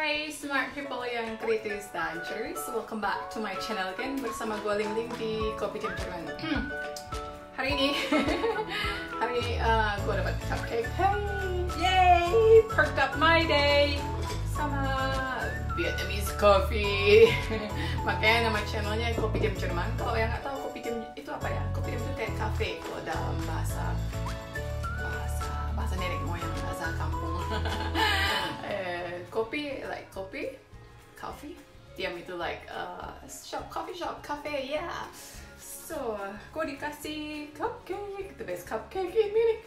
Hai smart people yang kritis dan curious, welcome back to my channel again bersama gue Ling Ling di Kopitiam Jerman. Hari ini gue dapat cupcake. Hey, yay! Perked up my day sama Vietnamese coffee. Makanya nama channelnya Kopitiam Jerman. Kalau yang nggak tahu Kopitiam itu apa ya? Kopitiam itu kayak cafe kalau dalam bahasa nenek moyang, bahasa kampung. Kopi, like coffee. Tiam itu like shop, coffee shop, cafe, yeah. So, gue dikasih cupcake, the best cupcake in Munich.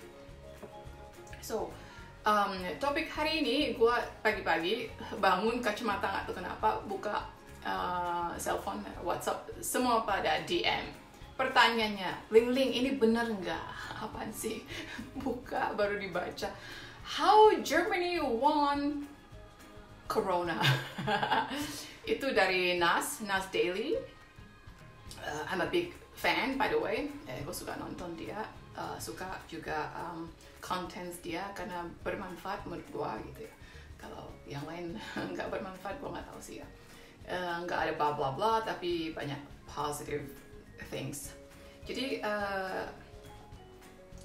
So, topik hari ini gue pagi-pagi bangun kacamata nggak tahu kenapa buka cellphone, WhatsApp, semua pada DM. Pertanyaannya, Ling ini bener nggak? Apaan sih? Buka baru dibaca. How Germany won Corona. Itu dari Nas Daily. I'm a big fan by the way. Gue suka nonton dia, suka juga contents dia karena bermanfaat menurut gue gitu ya. Kalau yang lain nggak bermanfaat gue nggak tahu sih ya. Nggak ada bla bla bla tapi banyak positive things. Jadi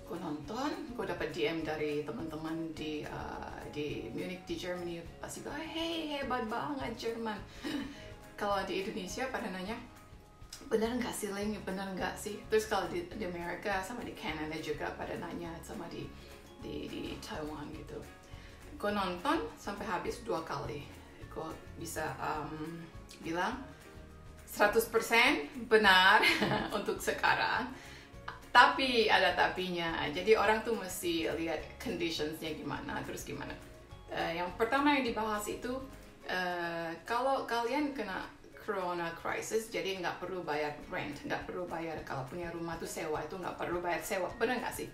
gue nonton, gue dapat DM dari teman-teman di Munich di Germany, pasti bilang, hey hebat banget Jerman. Kalau di Indonesia pada nanya, bener nggak sih Ling, bener nggak sih? Terus kalau di Amerika sama di Canada juga pada nanya, sama di Taiwan gitu. Gue nonton sampai habis 2 kali, gue bisa bilang 100% benar untuk sekarang. Tapi ada tapinya, jadi orang tuh mesti lihat conditionsnya gimana, terus gimana. Yang pertama yang dibahas itu, kalau kalian kena Corona crisis, jadi nggak perlu bayar rent, nggak perlu bayar kalau punya rumah tuh sewa, itu nggak perlu bayar sewa, benar nggak sih?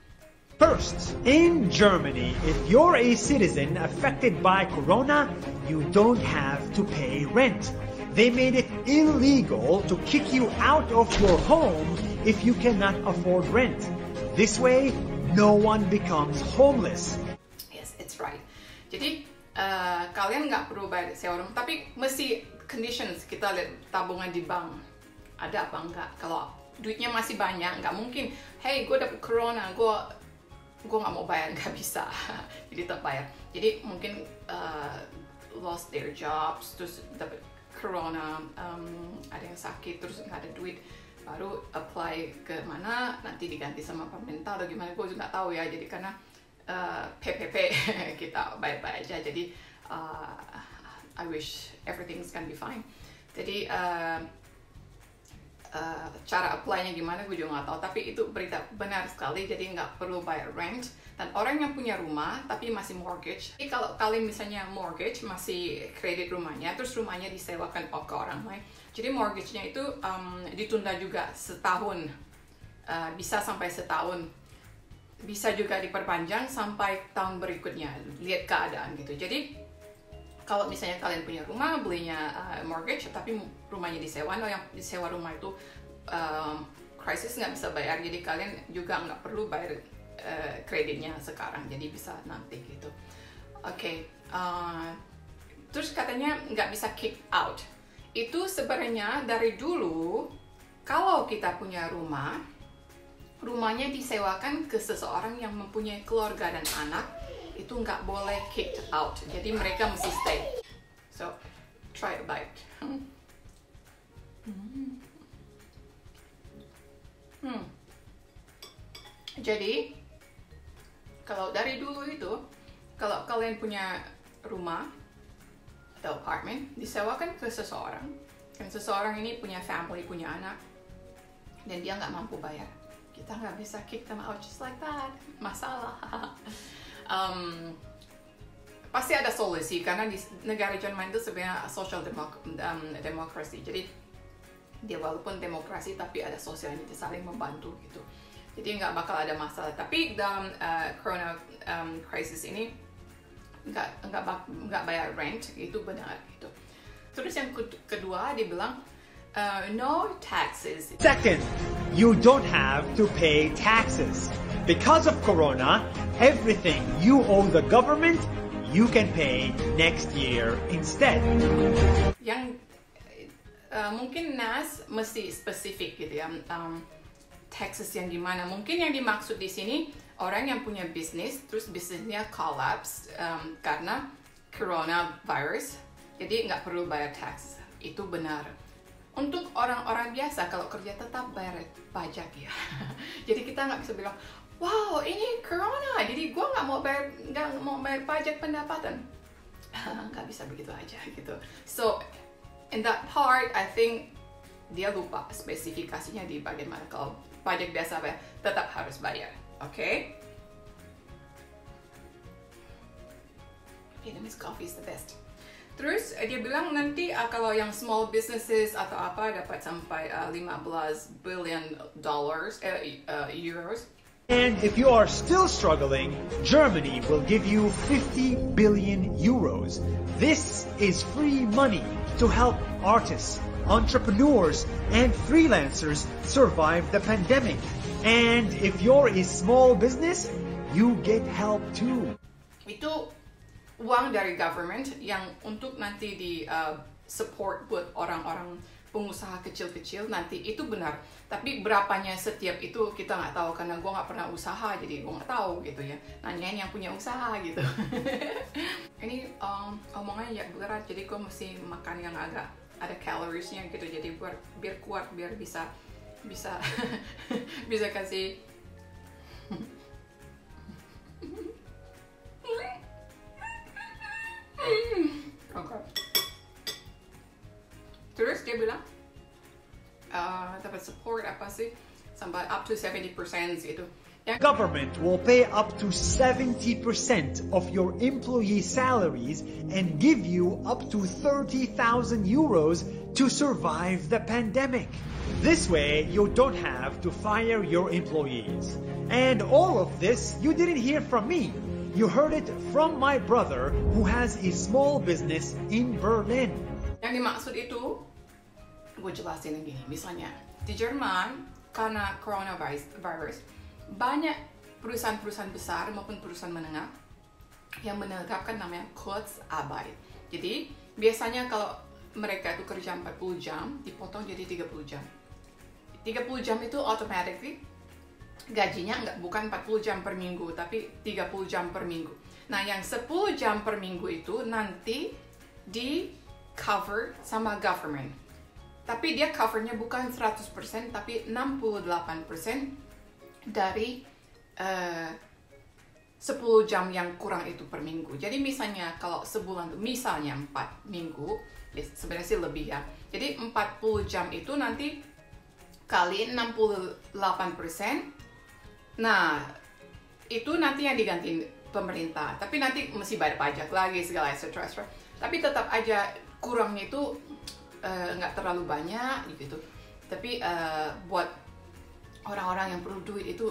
First, in Germany, if you're a citizen affected by Corona, you don't have to pay rent. They made it illegal to kick you out of your home if you cannot afford rent. This way, no one becomes homeless. Yes, it's right. Jadi, kalian nggak perlu bayar sewa rumah, tapi mesti conditions, kita lihat tabungan di bank. Ada apa enggak? Kalau duitnya masih banyak, nggak mungkin, hey, gue dapet corona, gue nggak mau bayar, nggak bisa. Jadi tetap bayar. Jadi mungkin lost their jobs, terus dapet corona, ada yang sakit, terus nggak ada duit, baru apply ke mana, nanti diganti sama pemerintah atau gimana, gue juga nggak tahu ya. Jadi karena PPP kita baik-baik aja, jadi I wish everything's gonna be fine. Jadi cara apply-nya gimana gue juga nggak tahu, tapi itu berita benar sekali, jadi nggak perlu bayar rent. Dan orang yang punya rumah tapi masih mortgage, jadi kalau kalian misalnya mortgage masih kredit rumahnya, terus rumahnya disewakan ke orang lain, jadi mortgage-nya itu ditunda juga setahun, bisa sampai setahun, bisa juga diperpanjang sampai tahun berikutnya, lihat keadaan gitu. Jadi kalau misalnya kalian punya rumah, belinya mortgage, tapi rumahnya disewa, yang disewa rumah itu krisis nggak bisa bayar, jadi kalian juga nggak perlu bayar kreditnya sekarang, jadi bisa nanti gitu. Oke, terus katanya nggak bisa kick out. Itu sebenarnya dari dulu, kalau kita punya rumah, rumahnya disewakan ke seseorang yang mempunyai keluarga dan anak, itu nggak boleh kicked out, jadi mereka mesti stay. So try a bite. Jadi kalau dari dulu itu, kalau kalian punya rumah atau apartemen disewakan ke seseorang, dan seseorang ini punya family, punya anak, dan dia nggak mampu bayar, kita nggak bisa kick them out just like that. Masalah. Pasti ada solusi, karena di negara Jerman itu sebenarnya social democracy. Jadi dia walaupun demokrasi tapi ada sosialnya, saling membantu gitu. Jadi nggak bakal ada masalah. Tapi dalam Corona crisis ini nggak bayar rent, itu benar gitu. Terus yang kedua dibilang no taxes. Second, you don't have to pay taxes. Because of Corona, everything you owe the government, you can pay next year instead. Yang mungkin Nas mesti spesifik gitu ya, taxes yang gimana. Mungkin yang dimaksud di sini orang yang punya bisnis terus bisnisnya collapse karena coronavirus, jadi nggak perlu bayar tax. Itu benar. Untuk orang-orang biasa kalau kerja tetap bayar pajak ya. Jadi kita nggak bisa bilang, wow ini corona, jadi gue nggak mau bayar pajak pendapatan. Nggak bisa begitu aja gitu. So in that part, I think dia lupa spesifikasinya di bagian mana. Kalau pajak biasa tetap harus bayar, okay? Vietnamese coffee is the best. Terus dia bilang nanti kalau yang small businesses atau apa dapat sampai 15 billion euros. And if you are still struggling, Germany will give you 50 billion euros. This is free money to help artists, entrepreneurs, and freelancers survive the pandemic. And if you're a small business, you get help too. Itu uang dari government yang untuk nanti di support buat orang-orang pengusaha kecil-kecil nanti, itu benar. Tapi berapanya setiap itu kita nggak tahu karena gue nggak pernah usaha, jadi gue nggak tahu gitu ya. Nanyain yang punya usaha gitu. Ini omongannya ya berat, jadi gue mesti makan yang agak ada calories-nya gitu. Jadi biar kuat, biar bisa bisa kasih. Okay. Terus dia bilang dapat support apa sih sampai up to 70% gitu. Government will pay up to 70% of your employee salaries and give you up to 30,000 euros to survive the pandemic. This way, you don't have to fire your employees. And all of this you didn't hear from me. You heard it from my brother who has a small business in Berlin. Yang dimaksud itu, gue jelasin yang gini. Misalnya, di Jerman, karena coronavirus, banyak perusahaan-perusahaan besar maupun perusahaan menengah yang menerapkan namanya Kurzarbeit. Jadi, biasanya kalau mereka itu kerja 40 jam, dipotong jadi 30 jam. 30 jam itu automatically gajinya bukan 40 jam per minggu, tapi 30 jam per minggu. Nah, yang 10 jam per minggu itu nanti di cover sama government. Tapi dia covernya bukan 100%, tapi 68% dari 10 jam yang kurang itu per minggu. Jadi misalnya kalau sebulan, misalnya 4 minggu, sebenarnya sih lebih ya. Jadi 40 jam itu nanti kali 68%. Nah, itu nanti yang diganti pemerintah. Tapi nanti mesti bayar pajak lagi, segala etc. Tapi tetap aja kurangnya itu nggak terlalu banyak gitu. Tapi buat orang-orang yang perlu duit itu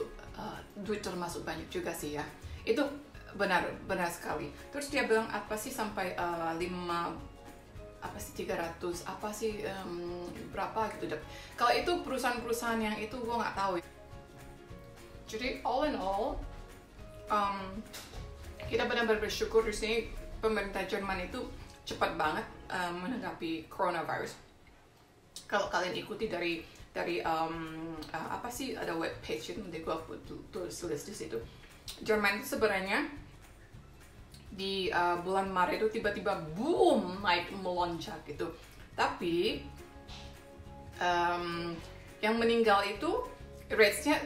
duit termasuk banyak juga sih ya. Itu benar sekali. Terus dia bilang apa sih sampai 300 apa sih berapa gitu. Kalau itu perusahaan-perusahaan yang itu gue nggak tahu. Jadi all in all kita benar-benar bersyukur di sini pemerintah Jerman itu cepat banget menanggapi coronavirus. Kalau kalian ikuti dari apa sih, ada web page itu nanti gue tulis di situ. Jerman itu sebenarnya di bulan Maret itu tiba-tiba boom naik melonjak gitu. Tapi yang meninggal itu ratenya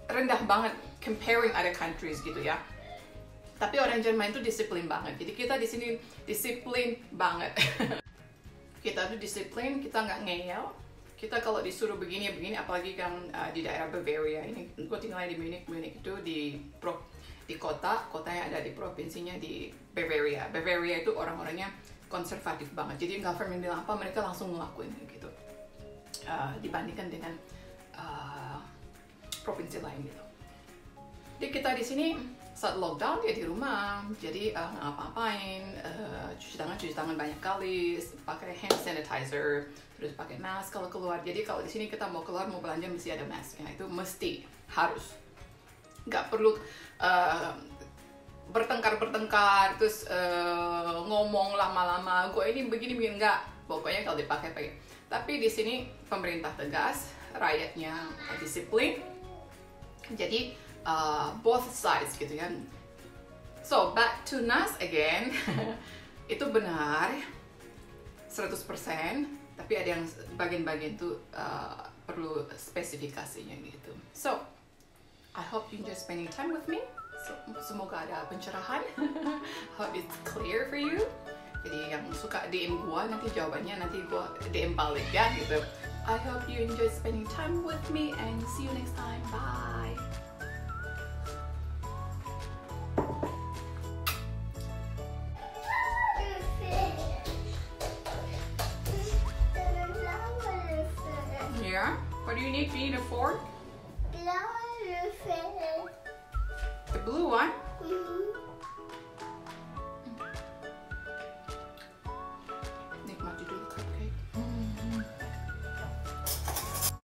rendah banget comparing other countries gitu ya. Tapi orang Jerman itu disiplin banget. Jadi kita di sini disiplin banget. Kita tuh disiplin, kita nggak ngeyel. Kita kalau disuruh begini, apalagi kan di daerah Bavaria ini, gue tinggal di Munich itu di kotanya ada di provinsinya di Bavaria. Bavaria itu orang-orangnya konservatif banget. Jadi government bilang apa, mereka langsung ngelakuin gitu. Dibandingkan dengan provinsi lain gitu. Jadi kita di sini saat lockdown ya di rumah, jadi nggak ngapa-ngapain, cuci tangan banyak kali, pakai hand sanitizer, terus pakai mask kalau keluar. Jadi kalau di sini kita mau keluar mau belanja mesti ada mask, itu mesti harus, nggak perlu bertengkar, terus ngomong lama-lama, gue ini begini enggak. Pokoknya kalau dipakai. Tapi di sini pemerintah tegas, rakyatnya disiplin. Jadi both sides gitu kan. So back to NAS again. Itu benar 100%, tapi ada yang bagian-bagian tuh perlu spesifikasinya gitu. So I hope you enjoy spending time with me. Semoga ada pencerahan. Hope it's clear for you. Jadi yang suka DM gua, nanti jawabannya nanti gua DM balik ya gitu. I hope you enjoy spending time with me and see you next time. Bye. Yeah? What do you need? Do you need a fork?